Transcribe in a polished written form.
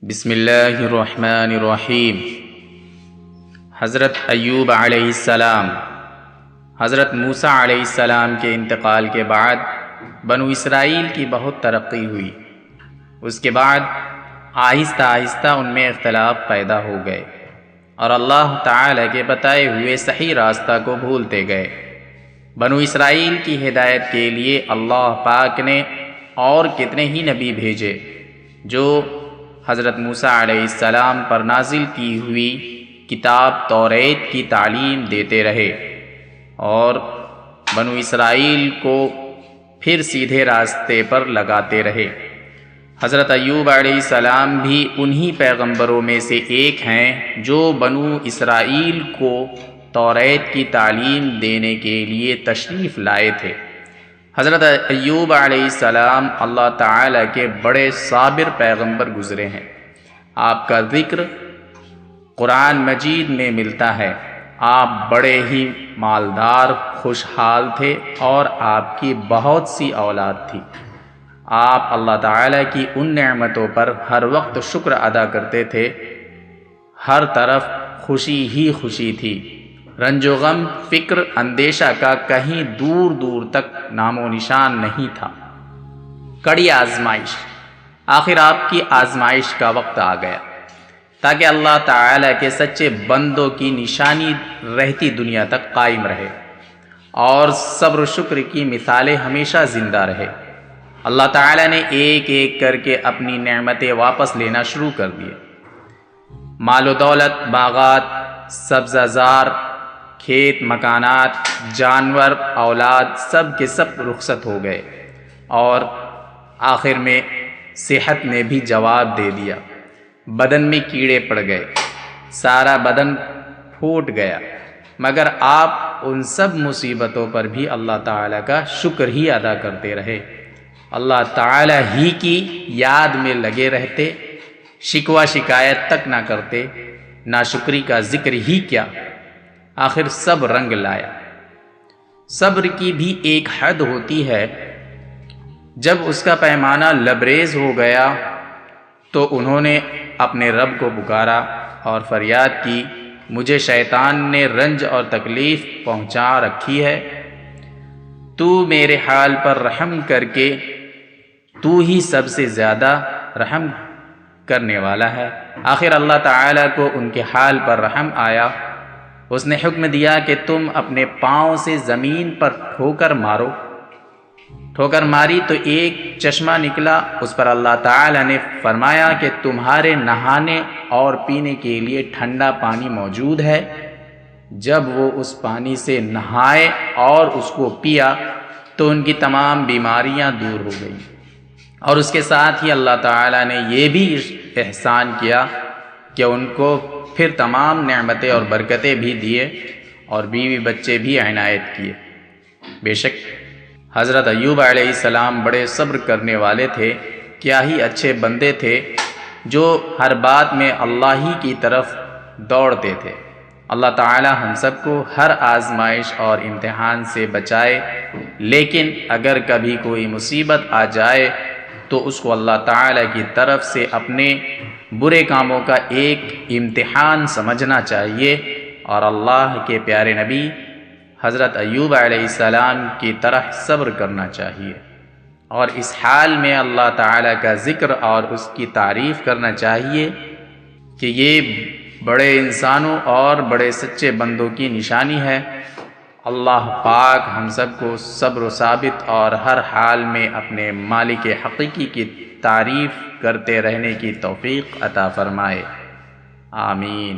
بسم اللہ الرحمن الرحیم۔ حضرت ایوب علیہ السلام۔ حضرت موسیٰ علیہ السلام کے انتقال کے بعد بنو اسرائیل کی بہت ترقی ہوئی۔ اس کے بعد آہستہ آہستہ ان میں اختلاف پیدا ہو گئے اور اللہ تعالیٰ کے بتائے ہوئے صحیح راستہ کو بھولتے گئے۔ بنو اسرائیل کی ہدایت کے لیے اللہ پاک نے اور کتنے ہی نبی بھیجے جو حضرت موسیٰ علیہ السلام پر نازل کی ہوئی کتاب توریت کی تعلیم دیتے رہے اور بنو اسرائیل کو پھر سیدھے راستے پر لگاتے رہے۔ حضرت ایوب علیہ السلام بھی انہی پیغمبروں میں سے ایک ہیں جو بنو اسرائیل کو توریت کی تعلیم دینے کے لیے تشریف لائے تھے۔ حضرت ایوب علیہ السلام اللہ تعالیٰ کے بڑے صابر پیغمبر گزرے ہیں۔ آپ کا ذکر قرآن مجید میں ملتا ہے۔ آپ بڑے ہی مالدار خوشحال تھے اور آپ کی بہت سی اولاد تھی۔ آپ اللہ تعالیٰ کی ان نعمتوں پر ہر وقت شکر ادا کرتے تھے۔ ہر طرف خوشی ہی خوشی تھی۔ رنج و غم، فکر، اندیشہ کا کہیں دور دور تک نام و نشان نہیں تھا۔ کڑی آزمائش، آخر آپ کی آزمائش کا وقت آ گیا تاکہ اللہ تعالیٰ کے سچے بندوں کی نشانی رہتی دنیا تک قائم رہے اور صبر و شکر کی مثالیں ہمیشہ زندہ رہے۔ اللہ تعالیٰ نے ایک ایک کر کے اپنی نعمتیں واپس لینا شروع کر دیے۔ مال و دولت، باغات، سبزہ زار، کھیت مکانات، جانور، اولاد سب کے سب رخصت ہو گئے اور آخر میں صحت نے بھی جواب دے دیا۔ بدن میں کیڑے پڑ گئے، سارا بدن پھوٹ گیا، مگر آپ ان سب مصیبتوں پر بھی اللہ تعالیٰ کا شکر ہی ادا کرتے رہے۔ اللہ تعالیٰ ہی کی یاد میں لگے رہتے، شکوہ شکایت تک نہ کرتے، ناشکری کا ذکر ہی کیا۔ آخر سب رنگ لایا۔ صبر کی بھی ایک حد ہوتی ہے۔ جب اس کا پیمانہ لبریز ہو گیا تو انہوں نے اپنے رب کو پکارا اور فریاد کی، مجھے شیطان نے رنج اور تکلیف پہنچا رکھی ہے، تو میرے حال پر رحم کر کے تو ہی سب سے زیادہ رحم کرنے والا ہے۔ آخر اللہ تعالیٰ کو ان کے حال پر رحم آیا۔ اس نے حکم دیا کہ تم اپنے پاؤں سے زمین پر ٹھوکر مارو۔ ٹھوکر ماری تو ایک چشمہ نکلا۔ اس پر اللہ تعالیٰ نے فرمایا کہ تمہارے نہانے اور پینے کے لیے ٹھنڈا پانی موجود ہے۔ جب وہ اس پانی سے نہائے اور اس کو پیا تو ان کی تمام بیماریاں دور ہو گئیں، اور اس کے ساتھ ہی اللہ تعالیٰ نے یہ بھی احسان کیا کہ ان کو پھر تمام نعمتیں اور برکتیں بھی دیے اور بیوی بچے بھی عنایت کیے۔ بے شک حضرت ایوب علیہ السلام بڑے صبر کرنے والے تھے۔ کیا ہی اچھے بندے تھے جو ہر بات میں اللہ ہی کی طرف دوڑتے تھے۔ اللہ تعالی ہم سب کو ہر آزمائش اور امتحان سے بچائے، لیکن اگر کبھی کوئی مصیبت آ جائے تو اس کو اللہ تعالی کی طرف سے اپنے برے کاموں کا ایک امتحان سمجھنا چاہیے اور اللہ کے پیارے نبی حضرت ایوب علیہ السلام کی طرح صبر کرنا چاہیے، اور اس حال میں اللہ تعالیٰ کا ذکر اور اس کی تعریف کرنا چاہیے کہ یہ بڑے انسانوں اور بڑے سچے بندوں کی نشانی ہے۔ اللہ پاک ہم سب کو صبر و ثابت اور ہر حال میں اپنے مالک حقیقی کی تعریف کرتے رہنے کی توفیق عطا فرمائے۔ آمین۔